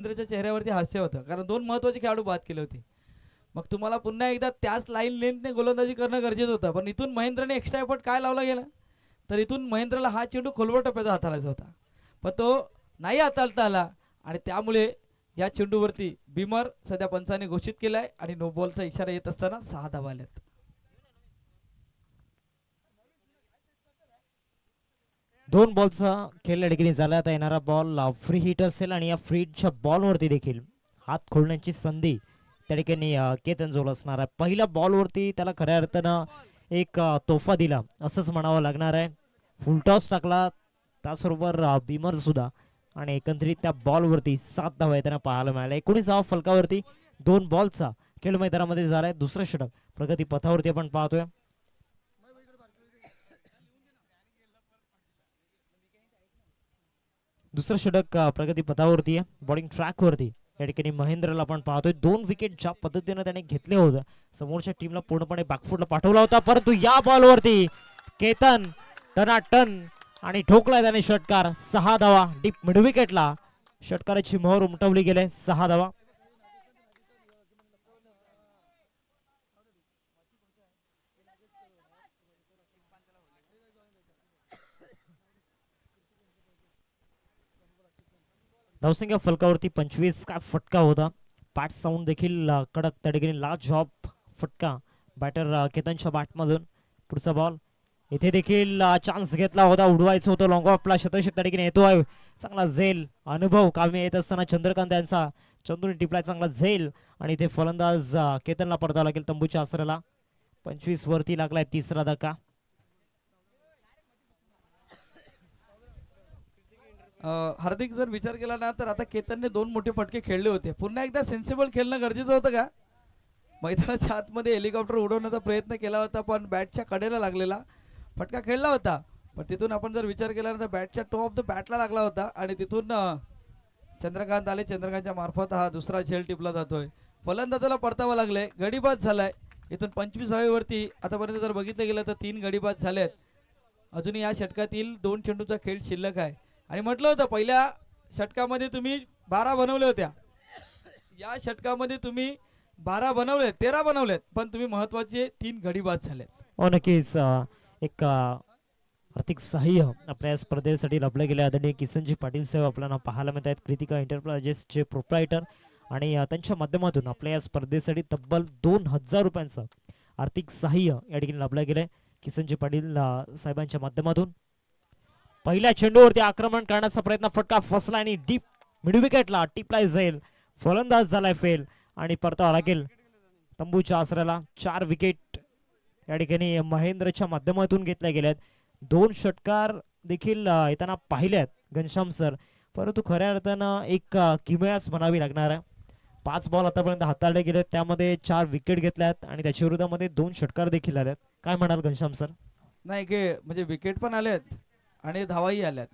महेंद्रच्या चेहऱ्यावरती हास्य होतं, कारण दोन महत्त्वाचे खेळाडू बाद केले होते. मग तुम्हाला पुन्हा एकदा त्याच लाईन लेंथने गोलंदाजी करणं गरजेचं होतं, पण इथून महेंद्रने एक्स्ट्रा एफर्ट काय लावला गेला, तर इथून महेंद्रला हा चेंडू खोलवर टप्प्याचा हाताळायचा होता, पण तो नाही हाताळता आला आणि त्यामुळे या चेंडूवरती बिमर सध्या पंचाने घोषित केलाय आणि नो बॉलचा इशारा येत असताना 6 धावा आल्यात. दोन बॉलचा खेळ या ठिकाणी झाला. आता येणारा बॉल फ्री हिट असेल आणि या फ्री हिटच्या बॉलवरती देखील हात खोलण्याची संधी त्या ठिकाणी केतन जोल असणार आहे. पहिल्या बॉलवरती त्याला खऱ्या अर्थानं एक तोहफा दिला असंच म्हणावं लागणार आहे. फुलटॉस टाकला, त्याचबरोबर बिमर सुद्धा, आणि एकंदरीत त्या बॉलवरती 7 धावा येताना पाहायला मिळाल्या. 19 धावा फलकावरती 2 बॉलचा खेळ मैदानामध्ये झालाय. दुसरं षटक प्रगती पथावरती आपण पाहतोय. दुसरं षटक प्रगती पथावरती आहे, बॉलिंग ट्रॅकवरती या ठिकाणी महेंद्रला आपण पाहतोय. 2 विकेट ज्या पद्धतीने त्याने घेतले होते, समोरच्या टीमला पूर्णपणे बॅकफुटला पाठवला होता, परंतु या बॉलवरती केतन टनाटन आणि ठोकला त्याने षटकार. 6 धावा डीप मिड विकेटला षटकाराची मोहर उमटवली गेले. 6 धावा. धावसंख्या फलकावरती 25. काय फटका होता, पॅट साऊंड देखील कडक त्या ठिकाणी. लास्ट जॉब फटका बॅटर केतनच्या बॅटमधून. पुढचा बॉल इथे देखील चान्स घेतला होता, उडवायचं होतं लॉंग ऑफला. शतक त्या ठिकाणी येतोय. चांगला झेल अनुभव कामी येत असताना चंद्रकांत यांचा चंदूने टिपलाय चांगला झेल, आणि इथे फलंदाज केतनला परतावं लागेल तंबूच्या आसराला. 25 वरती लागलाय तिसरा धक्का. हार्दिक जर विचार केला ना, तर आता केतनने 2 मोठे फटके खेळले होते. पुन्हा एकदा सेन्सिबल खेळणं गरजेचं होतं का. मैदानाच्या आतमध्ये हेलिकॉप्टर उडवण्याचा प्रयत्न केला होता, पण बॅटच्या कडेला लागलेला फटका खेळला होता. पण तिथून आपण जर विचार केला ना, तर बॅटच्या टॉप ऑफ द बॅटला लागला होता आणि तिथून चंद्रकांत आले. चंद्रकांतच्या मार्फत हा दुसरा झेल टिपला जातोय. फलंदाजाला परतावा लागलाय, गडीबाज झालाय. इथून 25 धावेवरती आतापर्यंत जर बघितलं गेलं तर 3 गडीबाज झालेत. अजूनही या षटकातील 2 चेंडूचा खेळ शिल्लक आहे. आणि म्हटलं होतं पहिल्या षटकामध्ये तुम्ही 12 बनवले होत्या, या षटकामध्ये तुम्ही 12 बनवलेत, 13 बनवलेत, पण तुम्ही महत्वाचे 3 गडी बाद झालेत. हो नक्कीच. एक आर्थिक सहाय्य आपल्या स्पर्धेसाठी लाभले गेले आदरणीय किसनजी पाटील साहेब आपल्याला पाहायला मिळत आहेत. कृतिका एंटरप्राइजेसचे प्रोप्रायटर, आणि त्यांच्या माध्यमातून आपल्या या स्पर्धेसाठी तब्बल 2000 रुपयांचं आर्थिक सहाय्य या ठिकाणी लाभलं गेलंय किसनजी पाटील साहेबांच्या माध्यमातून. पहिल्या चेंडूवरती आक्रमण करण्याचा प्रयत्न, फटका फसला आणि डीप मिड विकेटला टिपलाय जाईल. फलंदाज झालाय फेल आणि परतावा लागेल तंबूच्या आसऱ्याला. 4 विकेट या ठिकाणी महेंद्रच्या माध्यमातून घेतल्या गेल्यात. 2 षटकार देखील येताना पाहिल्यात घनश्याम सर, परंतु खऱ्या अर्थानं एक किमयास म्हणावी लागणार आहे. 5 बॉल आतापर्यंत हाताळले गेले, त्यामध्ये 4 विकेट घेतल्यात आणि त्याच्या विरोधामध्ये 2 षटकार देखील आल्यात. काय म्हणाल घनश्याम सर. नाही की म्हणजे विकेट पण आल्यात आणि धावाही आल्यात,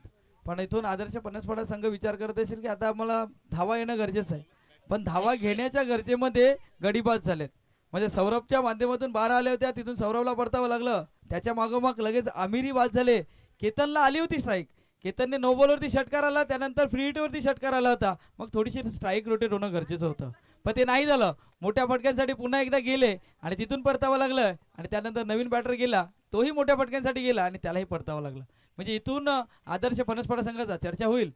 पण इथून आदर्श 50 संघ विचार करत असेल की आता आम्हाला धावा येणं गरजेचं आहे, पण धावा घेण्याच्या गरजेमध्ये गडीबाज झालेत. म्हणजे सौरभच्या माध्यमातून 12 आल्या होत्या, तिथून सौरभला परतावं लागलं. त्याच्या मागोमाग लगेच आमिरी बाद झाले. केतनला आली होती स्ट्राईक, केतनने नो बॉलवरती षटकार आला, त्यानंतर फ्री हिटवरती षटकार आला होता. मग थोडीशी स्ट्राईक रोटेट होणं गरजेचं होतं, पण ते नाही झालं. मोठ्या फटक्यांसाठी पुन्हा एकदा गेले आणि तिथून परतावं लागलं, आणि त्यानंतर नवीन बॅटर गेला, तोही मोठ्या फटक्यांसाठी गेला आणि त्यालाही परतावं लागलं. म्हणजे इथून आदर्श फणसपाडा संघाचा चर्चा होईल.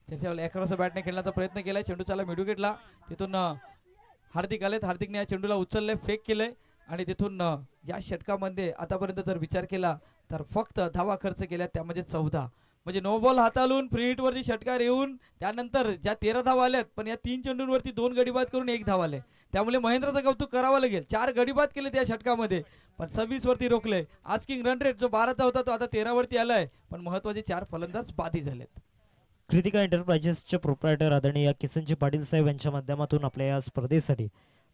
चर्चा होईल. अकराचा बॅटने खेळण्याचा प्रयत्न केलाय, चेंडू चाला मिड विकेटला. तिथून हार्दिक आलेत, हार्दिकने या चेंडूला उचलले, फेक केलंय, आणि तिथून या षटकामध्ये आतापर्यंत जर विचार केला तर फक्त धावा खर्च केल्या, त्यामध्ये 14. म्हणजे नो बॉल हाताळून फ्री हिट वरती षटकार येऊन त्यानंतर ज्या 13 धावा आल्यात, पण या 3 चेंडूंवरती 2 गडी बाद करून 1 धाव आले. त्यामुळे महेंद्रचं कौतुक करावं लागेल. 4 गडी बाद केले त्या षटकामध्ये, पण 26 वरती रोखले. आस्किंग रन रेट जो 12चा होता तो आता 13 वरती आलाय, पण महत्वाचे 4 फलंदाज बाधी झालेत. कृतिका एंटरप्राइजेसचे प्रोप्रायटर आदरणीय किसनजी पाटील साहेब यांच्या माध्यमातून आपल्या या स्पर्धेसाठी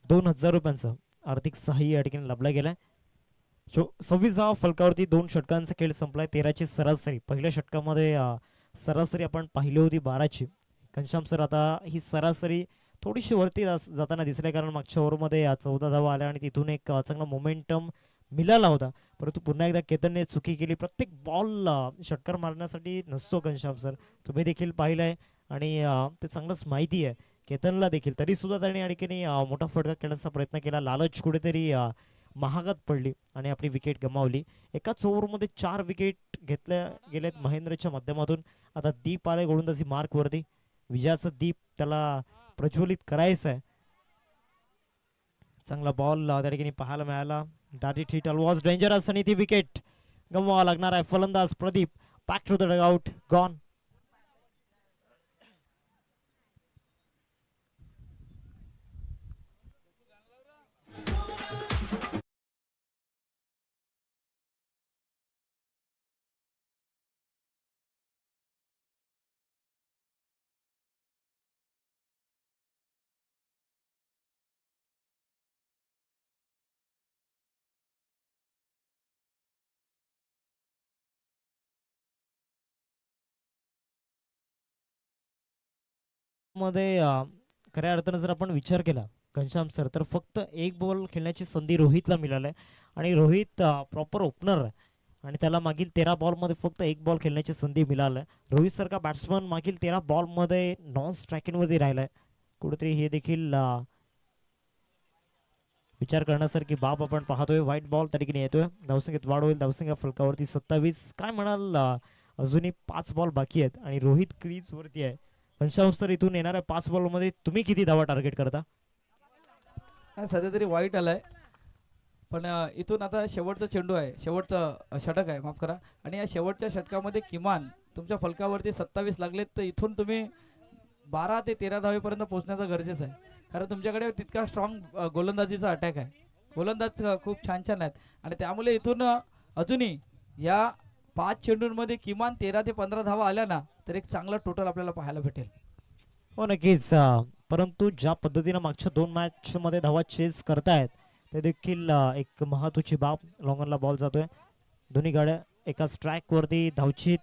2000 रुपयांचं आर्थिक सहाय्य या ठिकाणी लाभलं गेलंय. 26 फलकावरती 2 षटकांचा खेळ संपलाय. 13ची सरासरी पहिल्या षटकामध्ये सरासरी आपण पाहिली होती 12ची. घनश्याम सर, आता ही सरासरी थोडीशी वरती जाताना दिसले, कारण मागच्या ओव्हरमध्ये 14 धावा आल्या आणि तिथून एक चांगला मोमेंटम मिळाला होता, परंतु पुन्हा एकदा केतनने चुकी केली. प्रत्येक बॉल षटकार मारण्यासाठी नसतो घनश्याम सर, तुम्ही देखील पाहिलंय. आणि ते चांगलंच माहिती आहे केतनला देखील, तरी सुद्धा त्याने आणखीन मोठा फटका खेळण्याचा प्रयत्न केला. लालच कुठेतरी महागात पडली आणि आपली विकेट गमावली. एकाच ओव्हरमध्ये 4 विकेट घेतल्या गेल्यात महेंद्रच्या माध्यमातून. आता दीप आले गोलंदाजी मार्कवरती. विजयाचं दीप त्याला प्रज्वलित करायचं आहे. चांगला बॉल त्या ठिकाणी पाहायला मिळाला. डार्ट हिट वॉज डेंजरस आणि ती विकेट गमवावा लागणार आहे. फलंदाज Pradeep back to the dugout gone. मध्ये खऱ्या अर्थानं जर आपण विचार केला घनश्याम सर, तर फक्त एक बॉल खेळण्याची संधी रोहितला मिळाली आणि रोहित प्रॉपर ओपनर आहे आणि त्याला मागील 13 बॉलमध्ये फक्त एक बॉल खेळण्याची संधी मिळाली. रोहित सारखा बॅट्समन मागील 13 बॉलमध्ये नॉन स्ट्रायकिंगवरती राहिलाय. कुठेतरी हे देखील विचार करण्यासारखी बाब आपण पाहतोय. व्हाईट बॉल त्या ठिकाणी येतोय. धावसंख्येत वाढ होईल. धावसंख्या फलकावरती 27. काय म्हणाल, अजूनही 5 बॉल बाकी आहेत आणि रोहित क्रीज वरती आहे. घनश्याम सर, इथून येणाऱ्या 5 बॉल मध्ये तुम्ही किती धावा टार्गेट करता? सध्या तरी वाईट आलाय, पण इथून आता शेवटचा चेंडू आहे, शेवटचा षटक आहे, माफ करा. आणि या शेवटच्या षटकामध्ये किमान तुमच्या फलकावरती 27 लागलेत, तर इथून तुम्ही 12 ते 13 धावेपर्यंत पोहोचण्याचं गरजेचं आहे. कारण तुमच्याकडे तितका स्ट्रॉंग गोलंदाजीचा अटॅक आहे. गोलंदाज खूप छान छान आहेत आणि त्यामुळे इथून अजूनही या 5 चेंडूंमध्ये किमान 13 ते 15 धावा आल्या ना, तर एक चांगला टोटल आपल्याला पाहायला भेटेल. हो, नक्कीच. परंतु ज्या पद्धतीने मागच्या 2 मॅच मध्ये धावा चेस करतायत, ते देखील एक महत्वाची बाब. लॉंगनला बॉल जातोय. दोन्ही गाड्या एकाच ट्रॅक वरती धावचित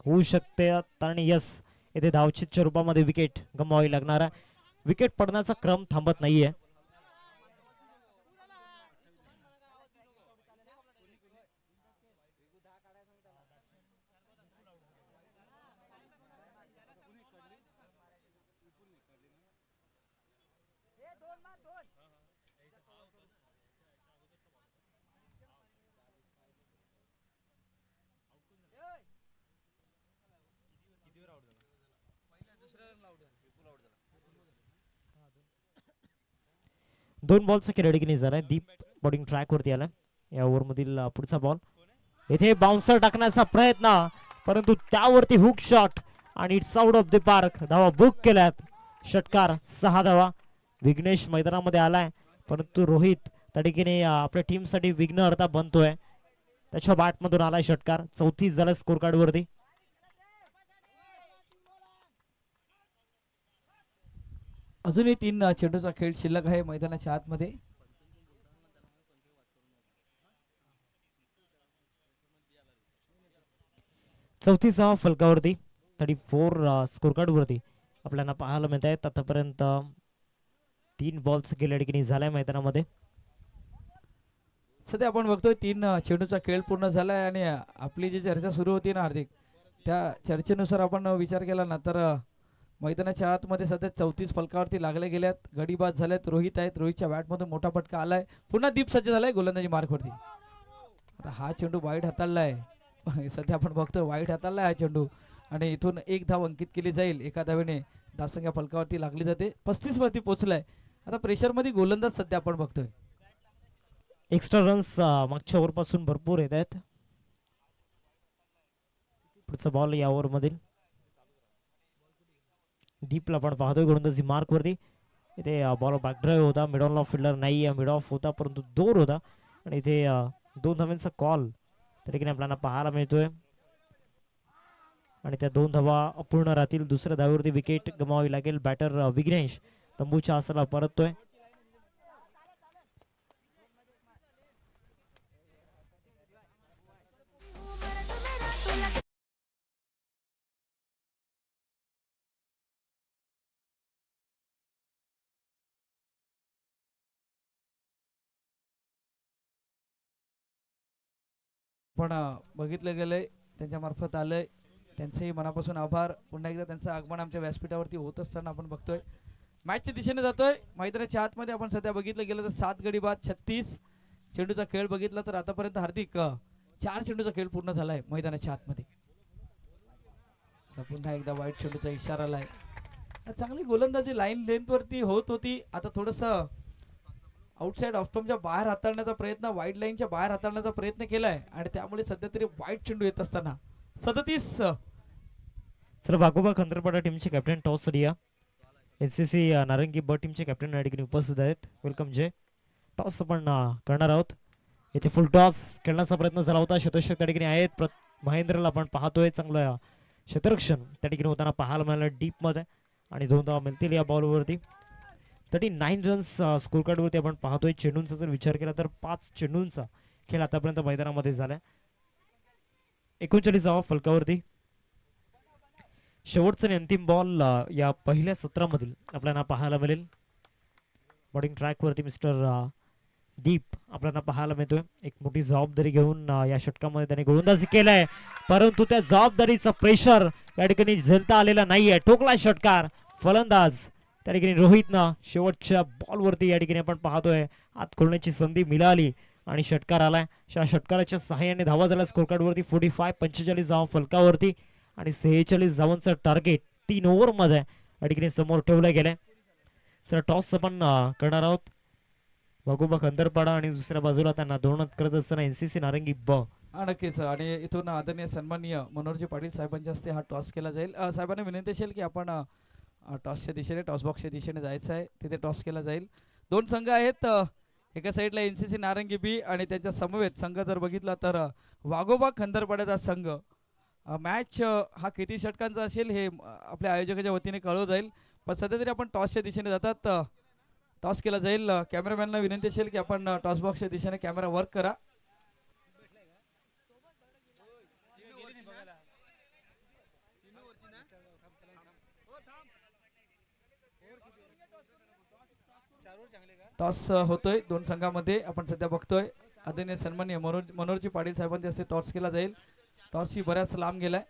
होऊ शकते आणि यस, इथे धावचितच्या रूपामध्ये विकेट गमवावी लागणार आहे. विकेट पडण्याचा क्रम थांबत नाहीये. दोन बॉलचा खेळ झालाय. दीप बॉलिंग ट्रॅक वरती आलाय. या ओव्हर मधील पुढचा बॉल, इथे बाउन्सर टाकण्याचा प्रयत्न, परंतु त्यावरती हुक शॉट आणि it's out of the park. धावा बुक केल्यात. षटकार 6 धावा. विघ्नेश मैदानामध्ये आलाय, परंतु रोहित त्या ठिकाणी आपल्या टीम साठी विघ्नहर्ता बनतोय. त्याच्या बॅट मधून आलाय षटकार. 34 झाला स्कोर कार्ड वरती. अजूनही 3 चेंडूचा खेळ शिल्लक आहे मैदानाच्या आतमध्ये. चौथीचा फलकावरती 34 स्कोर कार्ड वरती आपल्याला पाहायला मिळत आहेत. आतापर्यंत 3 बॉल्स गेल्या ठिकाणी झालाय मैदानामध्ये. सध्या आपण बघतोय 3 चेंडूचा खेळ पूर्ण झालाय आणि आपली जी चर्चा सुरू होती ना हार्दिक, त्या चर्चेनुसार आपण विचार केला ना, तर मैदानाच्या आतमध्ये सध्या 34 फलकावरती लागले गेल्यात. गडीबाज झाल्यात. रोहित आहेत. रोहितच्या बॅटमधून मोठा फटका आलाय. पुन्हा दीप सज्ज झालाय गोलंदाजी मार्कवरती. आता हा चेंडू वाईट हाताळलाय. सध्या आपण बघतोय वाईट हाताळलाय हा चेंडू आणि इथून 1 धाव अंकित केली जाईल. एका धावेने धावसंख्या फलकावरती लागली जाते. 35 वरती पोहोचलाय. आता प्रेशर मध्ये गोलंदाज सध्या आपण बघतोय. एक्स्ट्रा रन्स मागच्या ओव्हर पासून भरपूर येत आहेत. पुढचा बॉल या ओव्हर मधील दीपला आपण पाहतोय गोलंदाजी मार्क वरती. इथे बॉल बॅक ड्राईव्ह होता. मिड ऑन ऑफ फिल्डर नाही, मिड ऑफ होता, परंतु दोर होता आणि इथे 2 धावांचा कॉल त्या ठिकाणी आपल्याला पाहायला मिळतोय आणि त्या 2 धावा अपूर्ण राहतील. दुसऱ्या धावेवरती विकेट गमावावी लागेल. बॅटर विघ्नेश तंबूच्या आसाला परततोय. पण बघितलं गेलंय त्यांच्या मार्फत आलंय त्यांचेही मनापासून आभार. पुन्हा एकदा त्यांचं आगमन आमच्या व्यासपीठावरती होत असताना आपण बघतोय. मॅचच्या दिशेने जातोय. मैदानाच्या आतमध्ये आपण सध्या बघितलं गेलं तर 7 गडी बाद 36 चेंडूचा खेळ बघितला तर आतापर्यंत हार्दिक 4 चेंडूचा खेळ पूर्ण झालाय मैदानाच्या आतमध्ये. तर पुन्हा एकदा वाईट चेंडूचा इशारा आलाय. चांगली गोलंदाजी लाईन लेंथ वरती होत होती. आता थोडस आउटसाइड ऑफ स्टंपच्या बाहेर हाताळण्याचा प्रयत्न, वाईड लाईनच्या बाहेर हाताळण्याचा प्रयत्न केलाय आणि त्यामुळे सध्या तरी वाईट चेंडू येत असताना 37. चला वाघोबा खंदरपाडा टीमचे कॅप्टन टॉस रिया, एनसीसी नारंगी ब टीमचे कॅप्टन या ठिकाणी उपस्थित आहेत. वेलकम जय. टॉस आपण करणार आहोत. इथे फुल टॉस खेळण्याचा प्रयत्न झाला होता. शतक त्या ठिकाणी आहेत. महेंद्रला आपण पाहतोय चांगलं क्षेत्ररक्षण त्या ठिकाणी होताना पाहायला मिळालं डीप मध्ये आणि 2 धावा मिळतील या बॉलवरती. 39 रन्स स्कोर कार्डवरती आपण पाहतोय. चेंडूंचा जर विचार केला तर 5 चेंडूंचा खेळ आतापर्यंत मैदानामध्ये झालाय. 39 धावा फलकावरती. शेवटचा आणि अंतिम बॉल या पहिल्या सत्रामधील आपल्याला पाहायला मिळेल. बॉलिंग ट्रॅकवरती मिस्टर दीप आपल्याला पाहायला मिळतोय. एक मोठी जबाबदारी घेऊन या षटकामध्ये त्याने गोलंदाजी केलाय, परंतु त्या जबाबदारीचा प्रेशर या ठिकाणी झेलता आलेला नाहीये. ठोकला षटकार. फलंदाज त्या ठिकाणी रोहितनं शेवटच्या बॉलवरती या ठिकाणी आपण पाहतोय हात खोलण्याची संधी मिळाली आणि षटकार आलाय. षटकाराच्या सहाय्याने धावा झाला स्कोर कार्डवरती. 45 धावा फलकावरती आणि 46 धावांचं टार्गेट 3 ओव्हरमध्ये या ठिकाणी समोर ठेवलं गेलंय. चला टॉस आपण करणार आहोत. वाघोबा खंदरपाडा आणि दुसऱ्या बाजूला त्यांना धोरण करत असताना एनसीसी नारंगी ब. नक्कीच. आणि इथून आदरणीय सन्माननीय मनोहरजी पाटील साहेबांच्या हस्ते हा टॉस केला जाईल. साहेबांना विनंती असेल की आपण टॉसच्या दिशेने, टॉस बॉक्सच्या दिशेने जायचं आहे. तिथे टॉस केला जाईल. 2 संघ आहेत. एका साईडला एनसीसी नारंगी बी आणि त्यांच्या समवेत संघ जर बघितला तर वाघोबा खंदरपाड्याचा संघ. मॅच हा किती षटकांचा असेल हे आपल्या आयोजकाच्या वतीने कळवलं जाईल. पण सध्या तरी आपण टॉसच्या दिशेने जातात. टॉस केला जाईल. कॅमेरामॅनला विनंती असेल की आपण टॉस बॉक्सच्या दिशेने कॅमेरा वर्क करा. टॉस होतोय 2 संघामध्ये. आपण सध्या बघतोय आदरणीय सन्माननीय मनोहरजी पाटील साहेबांच्या हस्ते टॉस केला जाईल. टॉस ही बऱ्याच लांब गेलाय.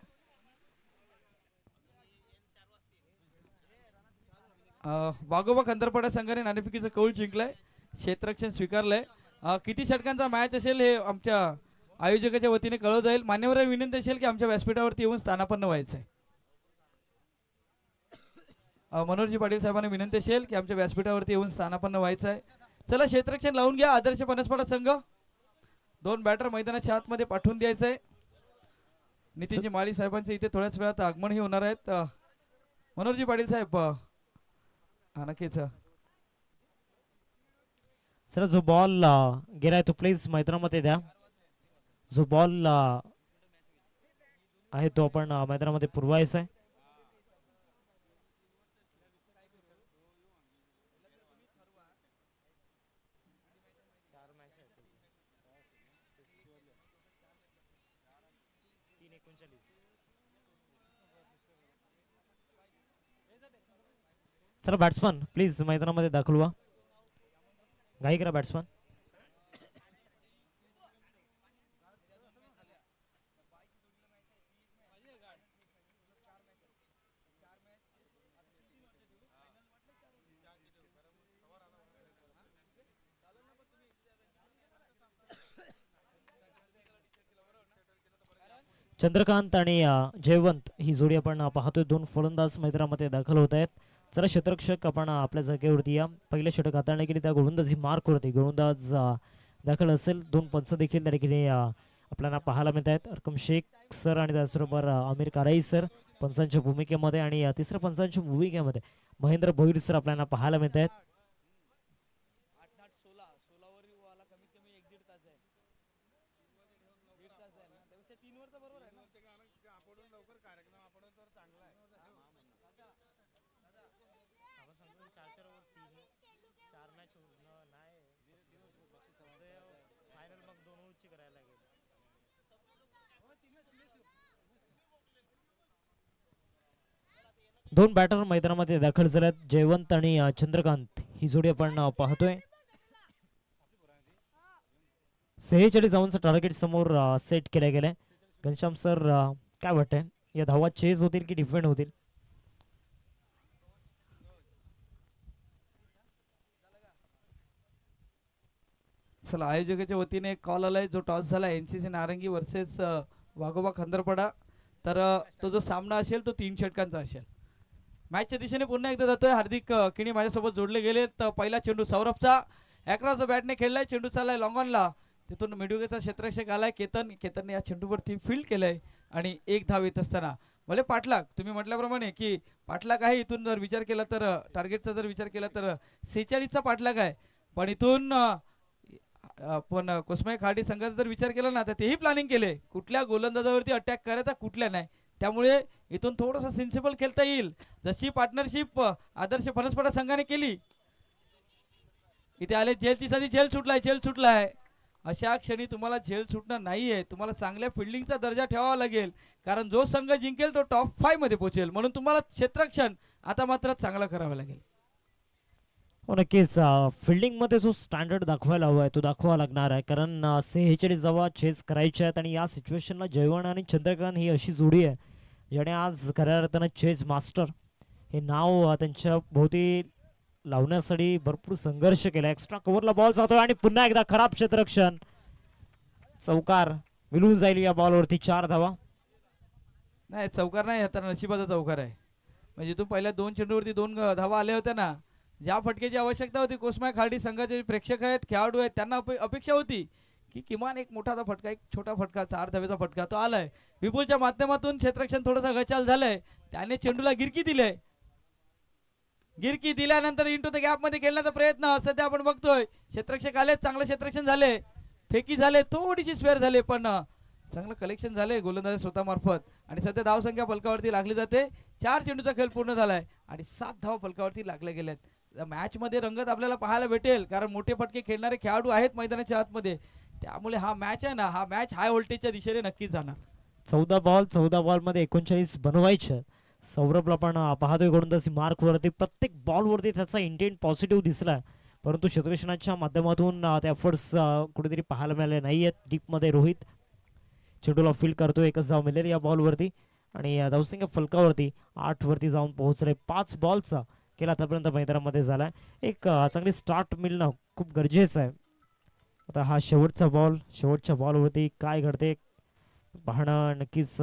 वाघोबा खंदरपाडा संघाने नाणेफेकीचं कौल जिंकलंय. क्षेत्ररक्षण स्वीकारलंय. किती षटकांचा मॅच असेल हे आमच्या आयोजकाच्या वतीने कळवलं जाईल. मान्यवरांना विनंती असेल की आमच्या व्यासपीठावरती येऊन स्थानापन्न व्हायचंय. मनोहरजी पाटील साहेबांना विनंती असेल की आमच्या व्यासपीठावरती येऊन स्थानापन्न व्हायचं आहे. चला क्षेत्ररक्षण लावून घ्या. आदर्श पनसपाडा संघ 2 बॅटर मैदानाच्या आतमध्ये पाठवून द्यायचंय. नितीनजी माळी साहेबांचे इथे थोड्याच वेळात आगमनही होणार आहेत. मनोहरजी पाटील साहेब नक्कीच. सर जो बॉल गेलाय तो प्लीज मैदानामध्ये द्या. जो बॉल आहे तो आपण मैदानामध्ये पुरवायचा आहे. चला बॅट्समन प्लीज मैदानामध्ये दाखल व्हा. घाई करा बॅट्समन. चंद्रकांत आणि जयवंत ही जोडी आपण पाहतोय. 2 फलंदाज मैदानामध्ये दाखल होत आहेत. चला क्षेत्ररक्षक आपण आपल्या जागेवरती या. पहिल्या षटक हाताळणी केली त्या गोलंदाजी मार्क वरती गोलंदाज दाखल असेल. 2 पंच देखील त्या ठिकाणी आपल्याला पाहायला मिळत आहेत. अरकम शेख सर आणि त्याचबरोबर आमिर काराई सर पंचांच्या भूमिकेमध्ये आणि तिसऱ्या पंचांच्या भूमिकेमध्ये महेंद्र भोईर सर आपल्याला पाहायला मिळत आहेत. दोन बॅटर मैदानामध्ये दाखल झाल्यात. जयवंत आणि चंद्रकांत ही जोडी आपण पाहतोय. 46 धावांचं टार्गेट समोर सेट केलं गेलंय. घनश्याम सर काय वाटतंय या धावा चेज होतील की डिफेंड होतील? चला, आयोजकाच्या वतीने एक कॉल आलाय. जो टॉस झाला एनसीसी नारंगी वर्सेस वाघोबा खंदरपडा, तर तो जो सामना असेल तो 3 षटकांचा असेल. मॅचच्या दिशेने पुन्हा एकदा जातोय. हार्दिक किणी माझ्यासोबत जोडले गेले. तर पहिला चेंडू सौरभचा अक्रॉस बॅटने खेळलाय. चेंडू चाललाय लॉंग ऑनला. तिथून मिडुगेचा क्षेत्ररक्षक आलाय केतनने या चेंडूवरती फील्ड केलंय आणि एक धाव येत असताना भले पाठलाग, तुम्ही म्हटल्याप्रमाणे की पाठलाग आहे. इथून जर विचार केला तर टार्गेटचा जर विचार केला तर 46चा पाठलाग आहे. पण इथून पण कुसमाई खाडी संघाचा जर विचार केला ना तर तेही प्लॅनिंग केले कुठल्या गोलंदाजावरती अटॅक करायचा कुठल्या नाही. त्यामुळे इथून थोडंसं सेन्सिबल खेळता येईल. जशी पार्टनरशिप आदर्श फणसपडा संघाने केली. इथे आले झेलची साधी झेल सुटलाय. अशा क्षणी तुम्हाला झेल सुटणं नाहीये. तुम्हाला चांगल्या फिल्डिंगचा दर्जा ठेवावा लागेल, कारण जो संघ जिंकेल तो टॉप 5 मध्ये पोहोचेल. म्हणून तुम्हाला क्षेत्ररक्षण आता मात्र चांगलं करावं लागेल. हो नक्कीच. फिल्डिंगमध्ये जो स्टँडर्ड दाखवायला हवा आहे तो दाखवावा लागणार आहे, कारण 46 धावा चेस करायच्या आहेत आणि या सिच्युएशनला जयवण आणि चंद्रकांत ही अशी जोडी आहे ज्याने आज खऱ्या अर्थानं चेस मास्टर हे नाव त्यांच्या भोवती लावण्यासाठी भरपूर संघर्ष केला. एक्स्ट्रा कव्हरला बॉल जातोय आणि पुन्हा एकदा खराब क्षेत्ररक्षण. चौकार मिळून जाईल या बॉलवरती. 4 धावा. नाही, चौकार नाही, आता नशिबाचा चौकार आहे. म्हणजे तू पहिल्या 2 चेंडूवरती 2 धावा आल्या होत्या ना. ज्या फटकेची आवश्यकता होती, कोसमाय खाडी संघाचे प्रेक्षक आहेत, खेळाडू आहेत, त्यांना अपेक्षा होती की किमान एक मोठा फटका, एक छोटा फटका, 4 धावेचा फटका तो आलाय. विपुलच्या माध्यमातून क्षेत्ररक्षण थोडंसं गचाल झालंय. त्याने चेंडूला गिरकी दिले. गिरकी दिल्यानंतर इंटू द गॅप मध्ये खेळण्याचा प्रयत्न सध्या आपण बघतोय. क्षेत्ररक्षक आले, चांगलं क्षेत्ररक्षण झाले, फेकी झाले, थोडीशी स्क्वेअर झाले, पण चांगलं कलेक्शन झाले गोलंदाज स्वतः मार्फत. आणि सध्या धावसंख्या फलकावरती लागली जाते. 4 चेंडूचा खेळ पूर्ण झालाय आणि 7 धावा फलकावरती लागल्या गेल्यात. मॅच मध्ये रंगत आपल्याला पाहायला भेटेल, कारण मोठे फटके खेळणारे खेळाडू आहेत मैदानाच्या आतमध्ये. त्यामुळे हा मॅच आहे ना, हा मॅच हाय व्होल्टेजच्या दिशेने नक्कीच जाणार. 14 बॉल मध्ये 39 बनवायचे. सौरभला पण पाहतोय गोलंदाजी मार्क वरती प्रत्येक बॉल वरती त्याचा इंटेंट पॉझिटिव्ह दिसला, परंतु क्षेत्ररक्षणाच्या माध्यमातून त्या एफर्ट्स कुठेतरी पाहायला मिळाले नाहीयेत. डीप मध्ये रोहित चेंडूला फील्ड करतोय. एकच धाव मिळेल या बॉलवरती आणि धावसंख्या फलकावरती 8 वरती जाऊन पोहोचले. 5 बॉलचा केला आतापर्यंत मैदानामध्ये झाला. एक चांगली स्टार्ट मिळणं खूप गरजेचं आहे. आता हा शेवटचा बॉल, शेवटच्या बॉलवरती काय घडते पाहणं नक्कीच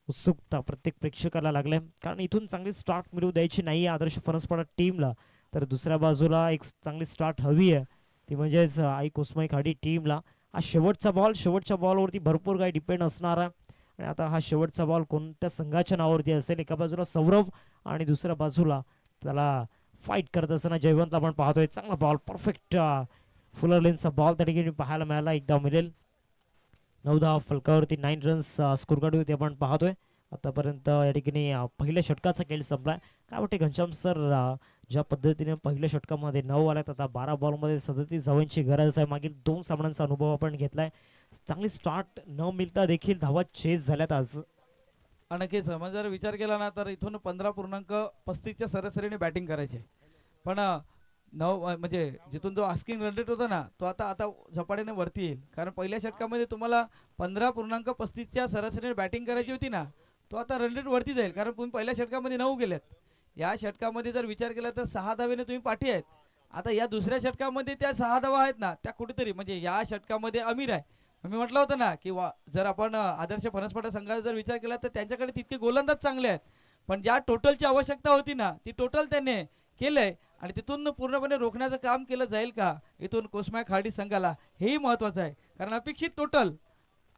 उत्सुकता प्रत्येक प्रेक्षकाला लागले, कारण इथून चांगली स्टार्ट मिळवू द्यायची नाही आदर्श फणसपडा टीमला. तर दुसऱ्या बाजूला एक चांगली स्टार्ट हवी आहे, ती म्हणजेच आई कोसमाई खाडी टीमला. हा शेवटचा बॉल, शेवटच्या बॉलवरती भरपूर काही डिपेंड असणार आहे. आणि आता हा शेवटचा बॉल कोणत्या संघाच्या नावावरती असेल? एका बाजूला सौरभ आणि दुसऱ्या बाजूला त्याला फाईट करत असताना जयवंतला आपण पाहतोय. चांगला बॉल, परफेक्ट फुलर लेन्सचा बॉल त्या ठिकाणी पाहायला मिळाला. एकदा मिळेल. 9 धावा फलकावरती 9 रन्स स्कोर काढू ते आपण पाहतोय. आतापर्यंत या ठिकाणी पहिल्या षटकाचा खेळ संपलाय. काय वाटते घनश्याम सर, ज्या पद्धतीने पहिल्या षटकामध्ये 9 आल्यात, आता 12 बॉलमध्ये 37 धावांची गरज आहे. मागील 2 सामन्यांचा अनुभव आपण घेतलाय. चांगली स्टार्ट न मिळता देखील धावा चेस झाल्यात आज. नक्कीच. मग जर विचार केला ना तर इथून 15.35च्या सरासरीने बॅटिंग करायचे. पण 9 म्हणजे जिथून जो आस्किंग रन रेट होता ना तो आता झपाट्याने वरती येईल, कारण पहिल्या षटकामध्ये तुम्हाला 15.35च्या सरासरीने बॅटिंग करायची होती ना, तो आता रन रेट वरती जाईल, कारण तुम्ही पहिल्या षटकामध्ये 9 गेल्यात. या षटकामध्ये जर विचार केला तर 6 धावेने तुम्ही पाठी आहेत. आता या दुसऱ्या षटकामध्ये त्या 6 धावा आहेत ना, त्या कुठेतरी म्हणजे या षटकामध्ये अमीर आहे. मी म्हटलं होतं ना की जर आपण आदर्श फणसपडा संघाचा जर विचार केला तर त्यांच्याकडे तितके गोलंदाज चांगले आहेत, पण ज्या टोटलची आवश्यकता होती ना ती टोटल त्याने केलंय. आणि तिथून पूर्णपणे रोखण्याचं काम केलं जाईल का इथून कोसमाय खाडी संघाला, हेही महत्वाचं आहे. कारण अपेक्षित टोटल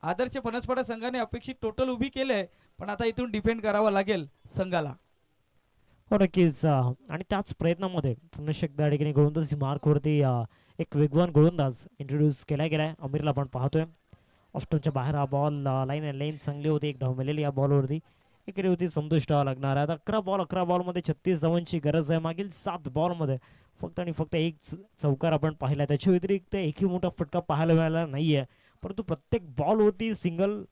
आदर्श फणसपडा संघाने अपेक्षित टोटल उभी केलंय, पण आता इथून डिफेंड करावं लागेल संघाला. हो नक्कीच. आणि त्याच प्रयत्नामध्ये पुन्हा एकदा ठिकाणी गोलंदाजी मार्कवरती एक वेगवान गोलंदाज इंट्रोड्यूस केला गेलाय. अमीरला आपण पाहतोय. ऑफस्टमच्या बाहेर हा बॉल लाईन अँड लाईन चांगली होती. एक धाव मिळालेली या बॉलवरती. एक होती संतुष्ट लागणार आहे. 11 बॉलमध्ये 36 धावांची गरज आहे. मागील 7 बॉलमध्ये फक्त आणि फक्त एक चौकार आपण पाहिला. त्याच्या व्यतिरिक्त एकही मोठा फटका पाहायला मिळाला नाहीये, परंतु प्रत्येक बॉलवरती सिंगल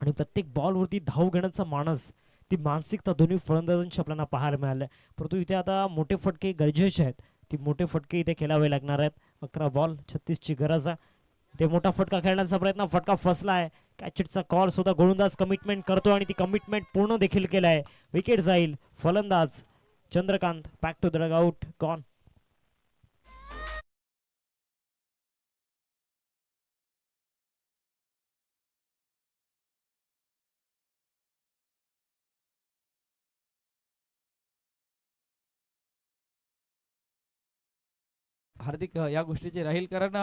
आणि प्रत्येक बॉलवरती धाव घेण्याचा मानस, ती मानसिकता दोन्ही फलंदाजांची आपल्याला पाहायला मिळाली. परंतु इथे आता मोठे फटके गरजेचे आहेत. ती मोठे फटके इथे खेळावे लागणार आहेत. 11 बॉल 36ची गरज आहे. ते मोठा फटका खेळण्याचा प्रयत्न, फटका फसलाय. कॅचचा कॉल सुद्धा गोलंदाज कमिटमेंट करतो आणि ती कमिटमेंट पूर्ण देखील केलाय. विकेट जाईल. फलंदाज Chandrakant back to the dugout gone. Hardik या गोष्टीची राहील कारण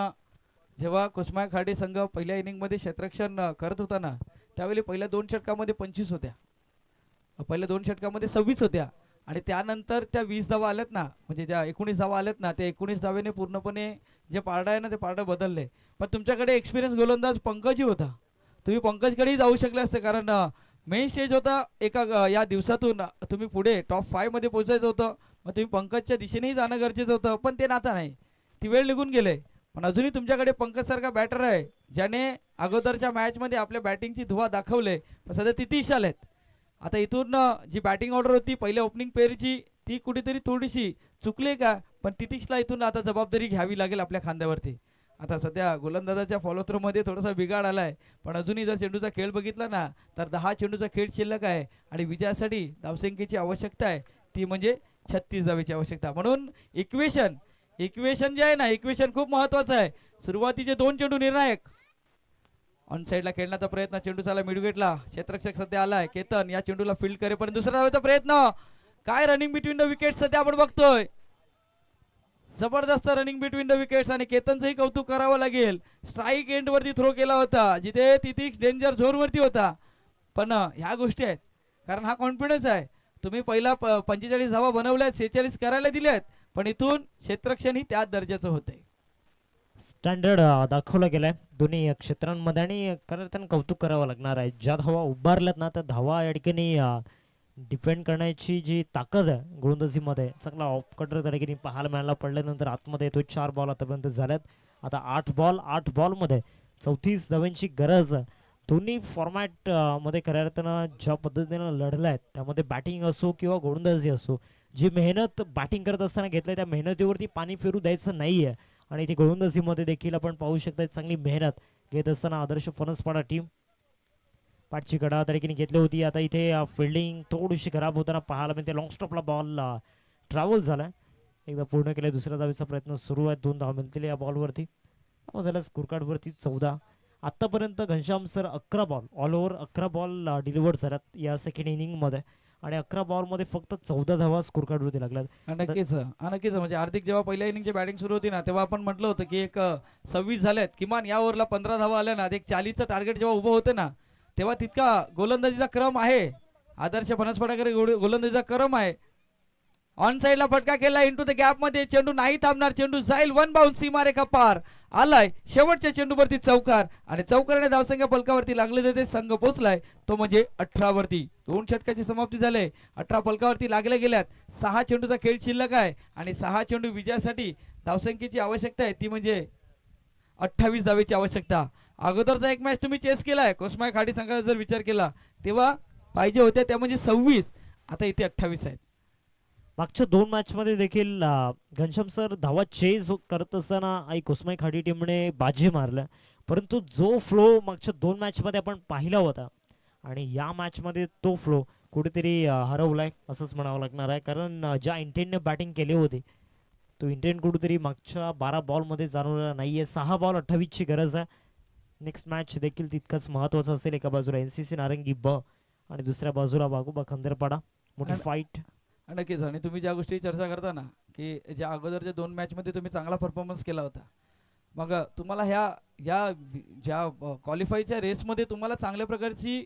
जेव्हा कुसमाय खाडी संघ पहिल्या इनिंगमध्ये क्षेत्ररक्षण करत होता ना, त्यावेळी पहिल्या 2 षटकामध्ये 25 होत्या, पहिल्या 2 षटकामध्ये 26 होत्या आणि त्यानंतर त्या 20 धावा आल्यात ना, म्हणजे ज्या 19 धावा आल्यात ना, त्या 19 धावेने पूर्णपणे जे पारडं आहे ना ते पारडं बदलले. पण तुमच्याकडे एक्सपिरियन्स गोलंदाज पंकजही होता, तुम्ही पंकजकडेही जाऊ शकले असते कारण मेन स्टेज होता एका या दिवसातून तुम्ही पुढे टॉप 5 मध्ये पोहोचायचं होतं. मग तुम्ही पंकजच्या दिशेनेही जाणं गरजेचं होतं, पण ते नाता नाही, ती वेळ निघून गेले. पण अजूनही तुमच्याकडे पंकज सारखा बॅटर आहे ज्याने अगोदरच्या मॅचमध्ये आपल्या बॅटिंगची धुवा दाखवले. पण सध्या तितीश आलेत. आता इथून जी बॅटिंग ऑर्डर होती पहिल्या ओपनिंग पेअरची ती कुठेतरी थोडीशी चुकली का, पण तितीशला इथून आता जबाबदारी घ्यावी लागेल आपल्या खांद्यावरती. आता सध्या गोलंदाजाच्या फॉलो थ्रो मध्ये थोडासा बिघाड आलाय, पण अजूनही जर चेंडूचा खेळ बघितला ना तर 10 चेंडूचा खेळ शिल्लक आहे आणि विजयासाठी धावसंख्येची आवश्यकता आहे ती म्हणजे 36 धावेची आवश्यकता. म्हणून इक्वेशन जे आहे ना, इक्वेशन खूप महत्वाचं आहे. सुरुवातीचे 2 चेंडू निर्णायक. ऑन साईडला खेळण्याचा प्रयत्न, चेंडू चाला मिडविकेटला, क्षेत्ररक्षक सध्या आलाय केतन, या चेंडूला फील्ड करेपर्यंत दुसरा धावेचा प्रयत्न. काय रनिंग बिटवीन द विकेट सध्या आपण बघतोय, जबरदस्त रनिंग बिटवीन द विकेट्स आणि केतनचंही कौतुक करावं लागेल. स्ट्राईक एंड वरती थ्रो केला होता जिथे तितीश डेंजर झोन वरती होता. पण ह्या गोष्टी आहेत कारण हा कॉन्फिडन्स आहे. तुम्ही पहिला 45 धावा बनवल्यात, 46 करायला दिल्यात, पण इथून क्षेत्ररक्षण ही त्याच दर्जाचं होतंय. स्टँडर्ड दाखवला गेलाय दोन्ही क्षेत्रांमध्ये आणि खरं त्यांना कौतुक करावं लागणार आहे. ज्या धावा उभारल्यात ना त्या धावा या ठिकाणी डिपेंड करण्याची जी ताकद आहे गोलंदाजीमध्ये, चांगला ऑफ कटर त्या ठिकाणी पाहायला मिळाला. पडल्यानंतर आतमध्ये येतो. 4 बॉल आतापर्यंत झाल्यात. आता 8 बॉलमध्ये 34 धावांची गरज. दोन्ही फॉर्मॅट मध्ये खऱ्या अर्थानं ज्या पद्धतीनं लढलायत त्यामध्ये बॅटिंग असो किंवा गोलंदाजी असो, जी मेहनत बॅटिंग करत असताना घेतली त्या मेहनतीवरती पाणी फिरू द्यायचं नाहीये. आणि ती गोलंदाजीमध्ये देखील आपण पाहू शकता चांगली मेहनत घेत असताना आदर्श फणसपाडा टीम पाठची कडा त्या ठिकाणी घेतली होती. आता इथे फिल्डिंग थोडीशी खराब होताना पाहायला मिळते. लॉंग स्टॉपला बॉल ट्रॅव्हल झालाय, एकदा पूर्ण केलाय. दुसऱ्या धावेचा प्रयत्न सुरू आहे. 2 धावा मिळतील या बॉलवरती. झाला स्कोर कार्ड वरती 14. आतापर्यंत Ghanshyam sir 11 ball all over 11 ball deliver झाल्यात या सेकंड इनिंग मध्ये आणि 11 बॉल मध्ये फक्त 14 धावा स्कोर कार्ड वरती लागल्यात. नक्कीच नक्कीच म्हणजे हार्दिक जेव्हा पहिल्या इनिंगची बॅटिंग सुरू होती ना तेव्हा आपण म्हटलं होतं की एक 26 झाल्यात, किमान या ओव्हरला 15 धावा आल्या ना, एक 40चं टार्गेट जेव्हा उभं होतं ना तेव्हा तितका गोलंदाजीचा क्रम आहे. आदर्श फणसपाडाकडे गोलंदाजीचा क्रम आहे. ऑन साइडला फटका केला इंटू द गॅप मध्ये, चेंडू नाही थांबणार, चेंडू जाईल 1 बाउंस, सीमारेखा पार आलाय. शेवटच्या चेंडूवरती चौकार आणि चौकाराने धावसंख्या फलकावरती लागले जाते. संघ पोहोचलाय तो म्हणजे 18 वरती. 2 षटकाची समाप्ती झाली. 18 फलकावरती लागले गेल्यात. 6 चेंडूचा खेळ शिल्लक आहे आणि 6 चेंडू विजयासाठी धावसंख्येची आवश्यकता आहे ती म्हणजे 28 धावेची आवश्यकता. अगोदरचा एक मॅच तुम्ही चेस केलाय कोसमाय खाडी संघाचा जर विचार केला तेव्हा पाहिजे होत्या त्या म्हणजे 26, आता इथे 28 आहेत. मागच्या 2 मॅच मध्ये देखील घनश्याम सर धावा चेज करत असताना आई कोसमाई खाडी टीमने बाजी मारल्या, परंतु जो फ्लो मागच्या 2 मॅच मध्ये आपण पाहिला होता आणि या मॅच मध्ये तो फ्लो कुठेतरी हरवलाय असंच म्हणावं लागणार आहे. कारण ज्या इंटेंटने बॅटिंग केली होती तो इंटेंट कुठेतरी मागच्या 12 बॉल मध्ये जाणवलेला नाहीये. 6 बॉल 28 ची गरज आहे. नेक्स्ट मॅच देखील तितकंच महत्वाचं असेल. एका बाजूला एनसीसी नारंगी ब आणि दुसऱ्या बाजूला वाघोबा खंदेरपाडा. मोठी फाईट नक्कीच. आणि तुम्ही ज्या गोष्टी चर्चा करता ना की ज्या अगोदरच्या 2 मॅच मध्ये तुम्ही चांगला परफॉर्मन्स केला होता, मग तुम्हाला ह्या ज्या क्वालिफायच्या रेसमध्ये तुम्हाला चांगल्या प्रकारची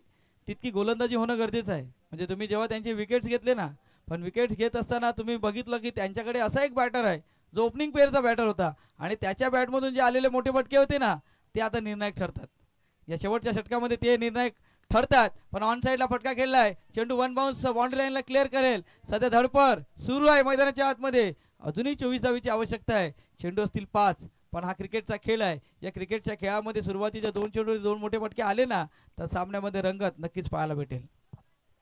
तितकी गोलंदाजी होणं गरजेचं आहे. म्हणजे तुम्ही जेव्हा त्यांचे विकेट्स घेतले ना, पण विकेट्स घेत असताना तुम्ही बघितलं की त्यांच्याकडे असा एक बॅटर आहे जो ओपनिंग पेअरचा बॅटर होता आणि त्याच्या बॅटमधून जे आलेले मोठे फटके होते ना ते आता निर्णायक ठरतात. या शेवटच्या षटकामध्ये ते निर्णायक ठरतात. पण ऑन साइडला फटका खेळलाय, चेंडू 1 बाउन्स बाउंड्री लाईनला क्लिअर करेल. सध्या धडपड सुरू आहे मैदानाच्या आतमध्ये. अजूनही 24 धावेची आवश्यकता आहे. चेंडू असतील 5, पण हा क्रिकेटचा खेळ आहे. या क्रिकेटच्या खेळामध्ये सुरुवातीच्या 2 चेंडू 2 मोठे फटके आले ना तर सामन्यामध्ये रंगत नक्कीच पाहायला भेटेल.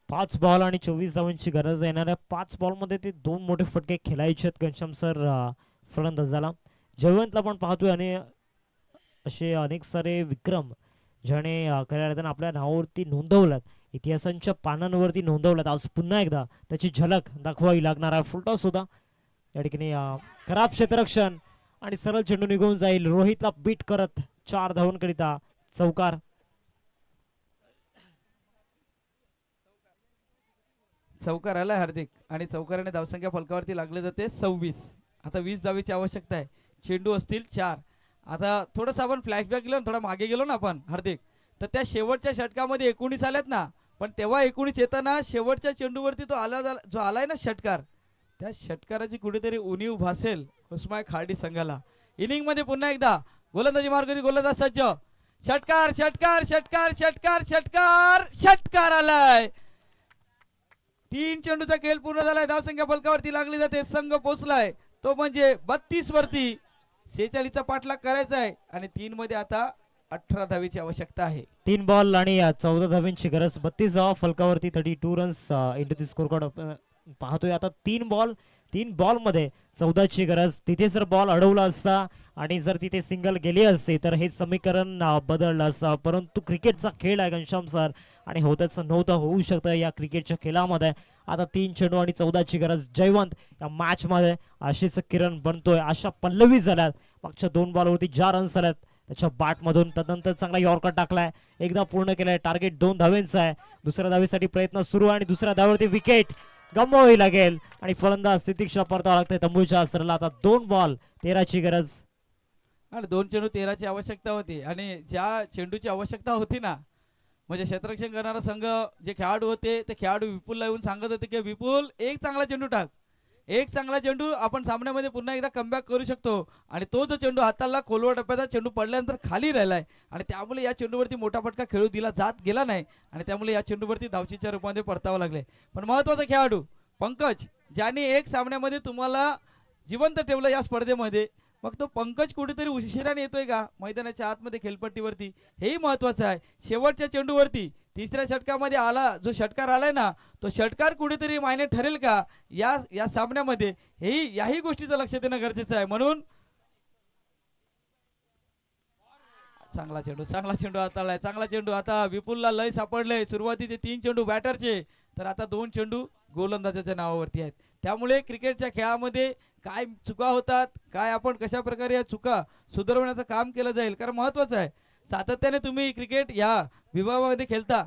5 बॉल आणि 24 धावांची गरज येणार आहे. 5 बॉल मध्ये ते 2 मोठे फटके खेळायचे आहेत घनश्याम सर फलंदाजाला. जयवंतला पण पाहतोय आणि असे अनेक सारे विक्रम ज्याने खऱ्या अर्थानं आपल्या नावावरती नोंदवल्यात, इतिहासांच्या पानांवरती नोंदवल्यात. आज पुन्हा एकदा त्याची झलक दाखवावी लागणार आहे. फुलटॉस होता या ठिकाणी, खराब क्षेत्ररक्षण आणि सरळ चेंडू निघून जाईल. रोहितला बीट करत 4 धावांकरिता चौकार. चौकार आलाय हार्दिक आणि चौकाराने धावसंख्या फलकावरती लागले जाते 26. आता 20 धावेची आवश्यकता आहे. चेंडू असतील 4. आता थोडंसं आपण फ्लॅशबॅक गेलो ना, थोडा मागे गेलो ना आपण हार्दिक, तर त्या शेवटच्या षटकामध्ये 19 आल्यात ना, पण तेव्हा 19 येताना शेवटच्या चेंडूवरती तो आला जो आलाय ना षटकार, त्या षटकाराची कुठेतरी उणीव भासेल कुसमाय खाडी संघाला. इनिंग मध्ये पुन्हा एकदा गोलंदाजी मार्गावरती गोलंदाज सज्ज. षटकार षटकार षटकार षटकार षटकार षटकार आलाय. 3 चेंडूचा खेळ पूर्ण झालाय. धावसंख्या फलकावरती लागली जाते. संघ पोहोचलाय तो म्हणजे 32 वरती. 46चा पाठलाग करायचा आहे आणि 3 मध्ये आता 18 धावेची आवश्यकता आहे. 3 बॉल आणि 14 धावांची गरज. 32 धावा फलकावरती, 32 runs into the score card पाहतोय. आता 3 बॉल मध्ये 14ची गरज. तिथे जर बॉल अडवला असता आणि जर तिथे सिंगल गेली असते तर हे समीकरण बदललं असतं. परंतु क्रिकेटचा खेळ आहे घनश्याम सर, आणि होतच नव्हतं, होऊ शकतं या क्रिकेटच्या खेळामध्ये. आता 3 चेंडू आणि 14ची गरज. जयवंत या मॅच मध्ये आशिष किरण बनतोय. आशा पल्लवी झाल्यात. मागच्या 2 बॉलवरती 4 रन्स आल्यात त्याच्या बॅटमधून. तदनंतर चांगला यॉर्कर टाकलाय, एकदा पूर्ण केलाय. टार्गेट 2 धावेंचा आहे. दुसऱ्या धावेसाठी प्रयत्न सुरू आहे आणि दुसऱ्या धावेवरती विकेट गमवावी लागेल आणि फलंदाज तितिक्षा परतावा लागते तंबूच्या आसराला. आता 2 बॉल 13ची गरज आणि 2 चेंडू 13ची आवश्यकता होती. आणि ज्या चेंडूची आवश्यकता होती ना, म्हणजे क्षेत्ररक्षण करणारा संघ जे खेळाडू होते ते खेळाडू विपुलला येऊन सांगत होते की विपुल एक चांगला चेंडू टाक, एक चांगला चेंडू आपण सामन्यामध्ये पुन्हा एकदा कमबॅक करू शकतो. आणि तो जो चेंडू हाताला खोलवर टप्प्याचा चेंडू पडल्यानंतर खाली राहिलाय आणि त्यामुळे या चेंडूवरती मोठा फटका खेळू दिला जात गेला नाही आणि त्यामुळे या चेंडूवरती धावचीच्या रूपामध्ये परतावं लागले. पण महत्वाचा खेळाडू पंकज, ज्याने एक सामन्यामध्ये तुम्हाला जिवंत ठेवलं या स्पर्धेमध्ये, मग तो पंकज कुठेतरी उशिराने येतोय का मैदानाच्या आतमध्ये खेळपट्टीवरती, हेही महत्वाचं आहे. शेवटच्या चेंडूवरती 3ऱ्या षटकामध्ये आला जो षटकार आलाय ना, तो षटकार कुठेतरी मायने ठरेल का या सामन्यामध्ये, हेही याही गोष्टीचं लक्ष देणं गरजेचं आहे. म्हणून चांगला चेंडू हाताळलाय. चांगला चेंडू. आता विपुलला लय सापडलंय. सुरुवातीचे 3 चेंडू बॅटरचे, तर आता 2 चेंडू गोलंदाजाच्या नावावरती आहेत. त्यामुळे क्रिकेटच्या खेळामध्ये काय चुका होतात, काय आपण कशा प्रकारे या चुका सुधारवण्याचं काम केलं जाईल, कारण महत्वाचं आहे. सातत्याने तुम्ही क्रिकेट या विभागामध्ये खेळता.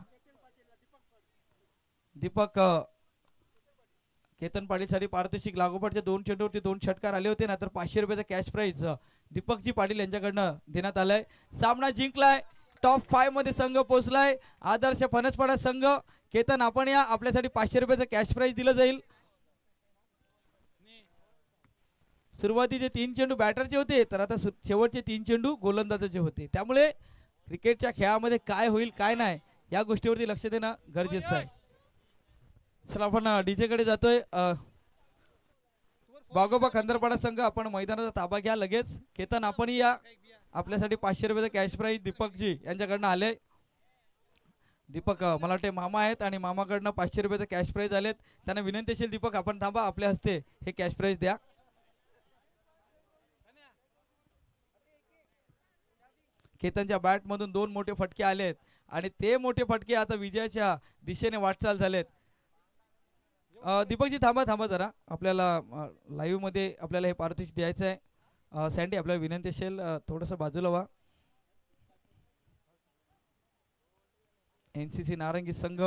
दीपक केतन पाटीलसाठी पारितोषिक लागोपाठच्या 2 चेंडूवरती 2 षटकार आले होते ना, तर 500 रुपयाचा कॅश प्राइज दीपकजी पाटील यांच्याकडनं देण्यात आलाय. सामना जिंकलाय. टॉप 5 मध्ये संघ पोहोचलाय. आदर्श फणसपाडा संघ. केतन आपण या, आपल्यासाठी 500 रुपयाचा कॅश प्राइज दिलं जाईल. सुरुवातीचे 3 चेंडू बॅटरचे होते, तर आता शेवटचे 3 चेंडू गोलंदाजाचे होते. त्यामुळे क्रिकेटच्या खेळामध्ये काय होईल काय नाही या गोष्टीवरती लक्ष देणं गरजेचं आहे. चला आपण डीजे कडे जातोय. बागोबा खंदरपाडा संघ, आपण मैदानाचा ताबा घ्या लगेच. केतन आपण या, आपल्यासाठी 500 रुपयाचा कॅश प्राइज दीपकजी यांच्याकडनं आले. दीपक मला वाटते मामा आहेत आणि मामाकडनं 500 रुपयाचा कॅश प्राइज आलेत. त्यांना विनंती असेल दीपक आपण थांबा, आपल्या हस्ते हे कॅश प्राइज द्या. केतनच्या बॅट मधून 2 मोठे फटके आलेत आणि ते मोठे फटके आता विजयाच्या दिशेने वाटचाल झालेत. दीपकजी थांबा जरा, आपल्याला लाईव्ह मध्ये आपल्याला हे पारितोषिक द्यायचं आहे. सँडी आपल्याला विनंती असेल थोडंसं बाजूला व्हा. NCC नारंगी संघ